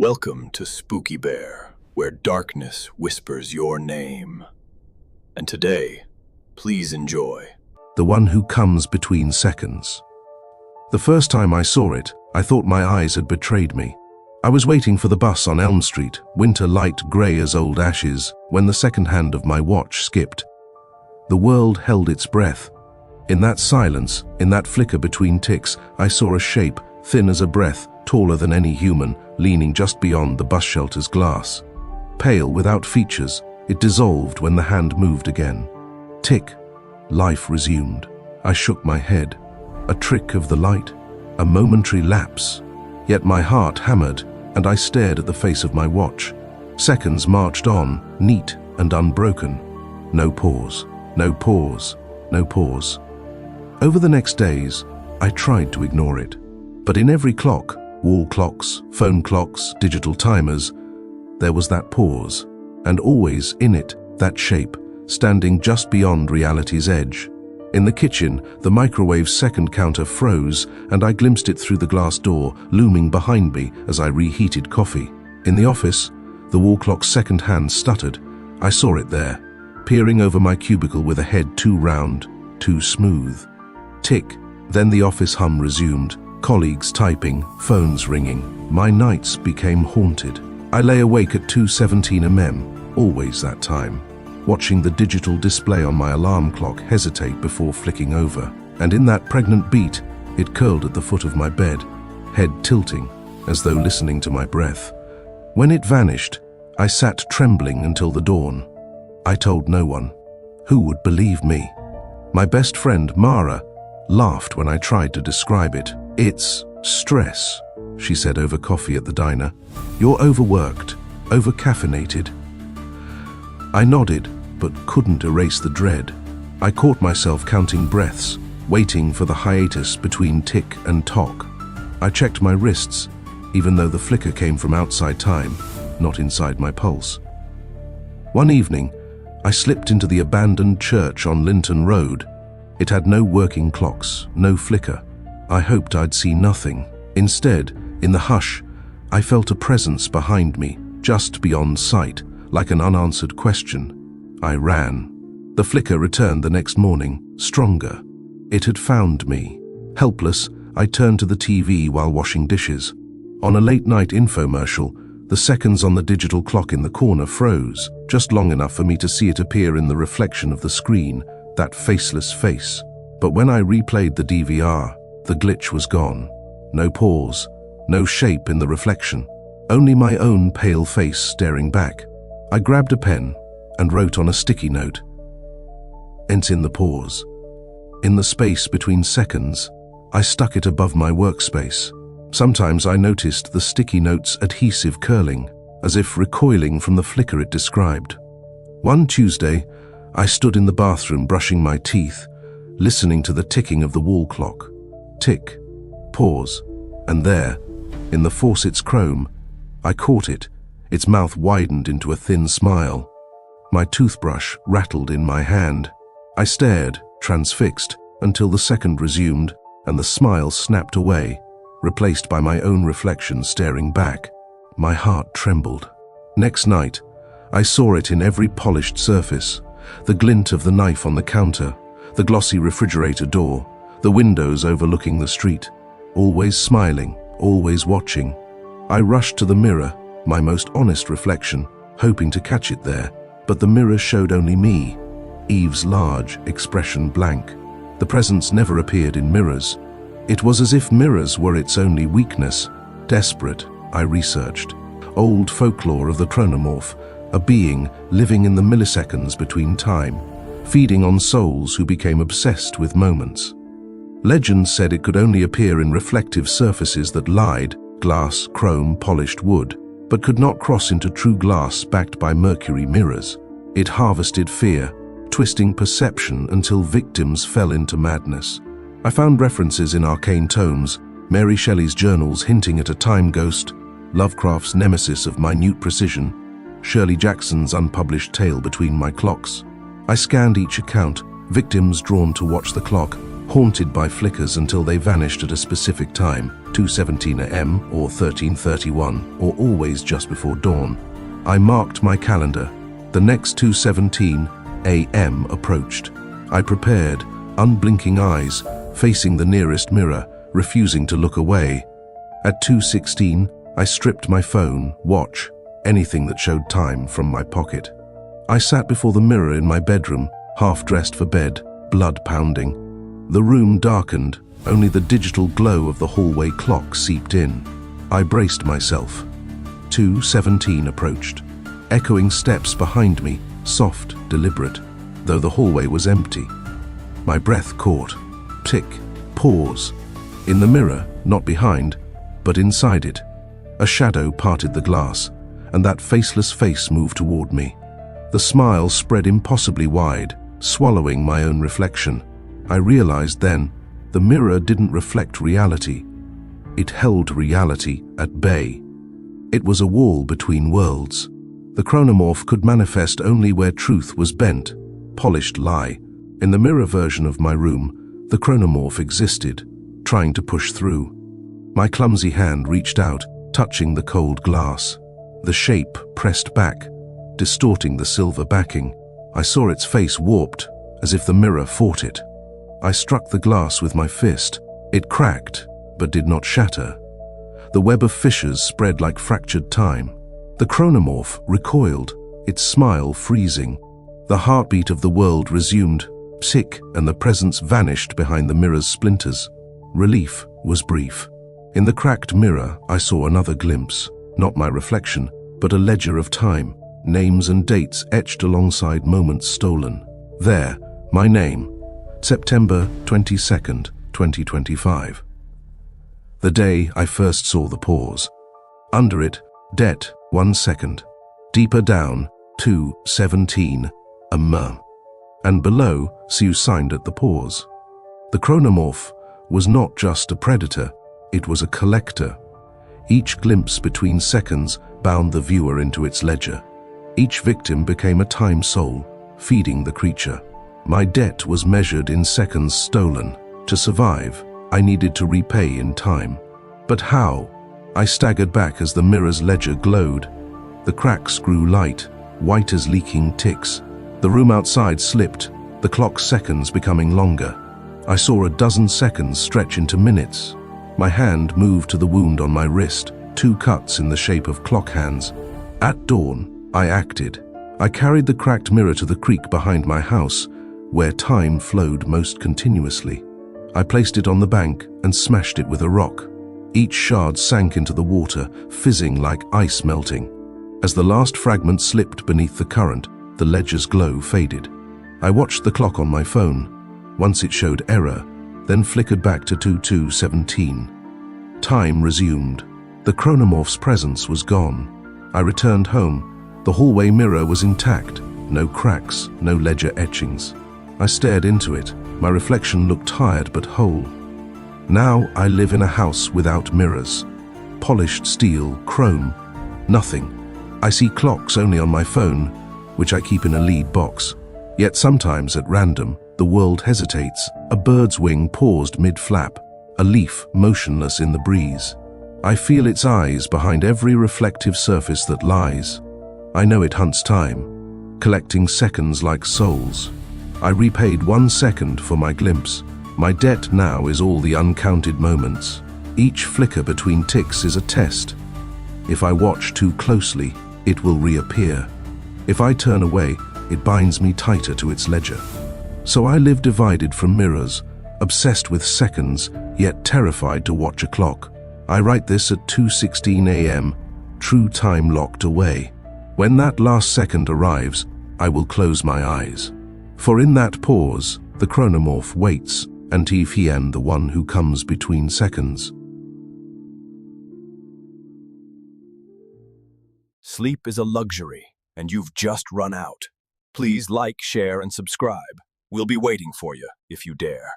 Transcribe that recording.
Welcome to Spooky Bear, where darkness whispers your name. And today, please enjoy. The one who comes between seconds. The first time I saw it, I thought my eyes had betrayed me. I was waiting for the bus on Elm Street, winter light grey as old ashes, when the second hand of my watch skipped. The world held its breath. In that silence, in that flicker between ticks, I saw a shape, thin as a breath, taller than any human, leaning just beyond the bus shelter's glass. Pale, without features, it dissolved when the hand moved again. Tick. Life resumed. I shook my head. A trick of the light, a momentary lapse. Yet my heart hammered, and I stared at the face of my watch. Seconds marched on, neat and unbroken. No pause, no pause, no pause. Over the next days, I tried to ignore it. But in every clock, wall clocks, phone clocks, digital timers, there was that pause, and always in it, that shape, standing just beyond reality's edge. In the kitchen, the microwave's second counter froze, and I glimpsed it through the glass door, looming behind me as I reheated coffee. In the office, the wall clock's second hand stuttered. I saw it there, peering over my cubicle with a head too round, too smooth. Tick. Then the office hum resumed, colleagues typing, phones ringing. My nights became haunted. I lay awake at 2:17 am, always that time, watching the digital display on my alarm clock hesitate before flicking over. And in that pregnant beat, it curled at the foot of my bed, head tilting, as though listening to my breath. When it vanished, I sat trembling until the dawn. I told no one. Who would believe me? My best friend, Mara, laughed when I tried to describe it. "It's stress," she said over coffee at the diner. "You're overworked, over-caffeinated." I nodded, but couldn't erase the dread. I caught myself counting breaths, waiting for the hiatus between tick and tock. I checked my wrists, even though the flicker came from outside time, not inside my pulse. One evening, I slipped into the abandoned church on Linton Road. It had no working clocks, no flicker. I hoped I'd see nothing. Instead, in the hush, I felt a presence behind me, just beyond sight, like an unanswered question. I ran. The flicker returned the next morning, stronger. It had found me. Helpless, I turned to the TV while washing dishes. On a late-night infomercial, the seconds on the digital clock in the corner froze, just long enough for me to see it appear in the reflection of the screen, that faceless face. But when I replayed the DVR, the glitch was gone. No pause, no shape in the reflection, only my own pale face staring back. I grabbed a pen and wrote on a sticky note. "Ent in the pause." In the space between seconds, I stuck it above my workspace. Sometimes I noticed the sticky note's adhesive curling, as if recoiling from the flicker it described. One Tuesday, I stood in the bathroom brushing my teeth, listening to the ticking of the wall clock. Tick, pause, and there, in the faucet's chrome, I caught it. Its mouth widened into a thin smile. My toothbrush rattled in my hand. I stared, transfixed, until the second resumed, and the smile snapped away, replaced by my own reflection staring back. My heart trembled. Next night, I saw it in every polished surface. The glint of the knife on the counter, the glossy refrigerator door, the windows overlooking the street. Always smiling, always watching. I rushed to the mirror, my most honest reflection, hoping to catch it there, but the mirror showed only me, Eve's large, expression blank. The presence never appeared in mirrors. It was as if mirrors were its only weakness. Desperate, I researched. Old folklore of the chronomorph, a being living in the milliseconds between time, feeding on souls who became obsessed with moments. Legend said it could only appear in reflective surfaces that lied, glass, chrome, polished wood, but could not cross into true glass backed by mercury mirrors. It harvested fear, twisting perception until victims fell into madness. I found references in arcane tomes, Mary Shelley's journals hinting at a time ghost, Lovecraft's nemesis of minute precision, Shirley Jackson's unpublished tale between my clocks. I scanned each account, victims drawn to watch the clock, haunted by flickers until they vanished at a specific time. 2:17 a.m. or 13:31, or always just before dawn. I marked my calendar. The next 2:17 a.m. approached. I prepared, unblinking eyes, facing the nearest mirror, refusing to look away. At 2:16, I stripped my phone, watch, anything that showed time from my pocket. I sat before the mirror in my bedroom, half-dressed for bed, blood pounding. The room darkened, only the digital glow of the hallway clock seeped in. I braced myself. 2:17 approached. Echoing steps behind me, soft, deliberate, though the hallway was empty. My breath caught. Tick. Pause. In the mirror, not behind, but inside it, a shadow parted the glass, and that faceless face moved toward me. The smile spread impossibly wide, swallowing my own reflection. I realized then, the mirror didn't reflect reality. It held reality at bay. It was a wall between worlds. The chronomorph could manifest only where truth was bent, polished lie. In the mirror version of my room, the chronomorph existed, trying to push through. My clumsy hand reached out, touching the cold glass. The shape pressed back, distorting the silver backing. I saw its face warped, as if the mirror fought it. I struck the glass with my fist. It cracked, but did not shatter. The web of fissures spread like fractured time. The chronomorph recoiled, its smile freezing. The heartbeat of the world resumed, sick, and the presence vanished behind the mirror's splinters. Relief was brief. In the cracked mirror, I saw another glimpse, not my reflection, but a ledger of time, names and dates etched alongside moments stolen. There, my name, September 22nd, 2025. The day I first saw the pause. Under it, debt, 1 second. Deeper down, 2:17, a m. And below, Sue signed at the pause. The chronomorph was not just a predator, it was a collector. Each glimpse between seconds bound the viewer into its ledger. Each victim became a time soul, feeding the creature. My debt was measured in seconds stolen. To survive, I needed to repay in time. But how? I staggered back as the mirror's ledger glowed. The cracks grew light, white as leaking ticks. The room outside slipped, the clock's seconds becoming longer. I saw a dozen seconds stretch into minutes. My hand moved to the wound on my wrist, 2 cuts in the shape of clock hands. At dawn, I acted. I carried the cracked mirror to the creek behind my house, where time flowed most continuously. I placed it on the bank and smashed it with a rock. Each shard sank into the water, fizzing like ice melting. As the last fragment slipped beneath the current, the ledger's glow faded. I watched the clock on my phone. Once it showed error, then flickered back to 22:17. Time resumed. The chronomorph's presence was gone. I returned home. The hallway mirror was intact, no cracks, no ledger etchings. I stared into it. My reflection looked tired but whole. Now I live in a house without mirrors. Polished steel, chrome, nothing. I see clocks only on my phone, which I keep in a lead box. Yet sometimes at random, the world hesitates. A bird's wing paused mid-flap, a leaf motionless in the breeze. I feel its eyes behind every reflective surface that lies. I know it hunts time, collecting seconds like souls. I repaid 1 second for my glimpse. My debt now is all the uncounted moments. Each flicker between ticks is a test. If I watch too closely, it will reappear. If I turn away, it binds me tighter to its ledger. So I live divided from mirrors, obsessed with seconds, yet terrified to watch a clock. I write this at 2:16 a.m., true time locked away. When that last second arrives, I will close my eyes. For in that pause, the chronomorph waits, and he am the one who comes between seconds. Sleep is a luxury, and you've just run out. Please like, share, and subscribe. We'll be waiting for you if you dare.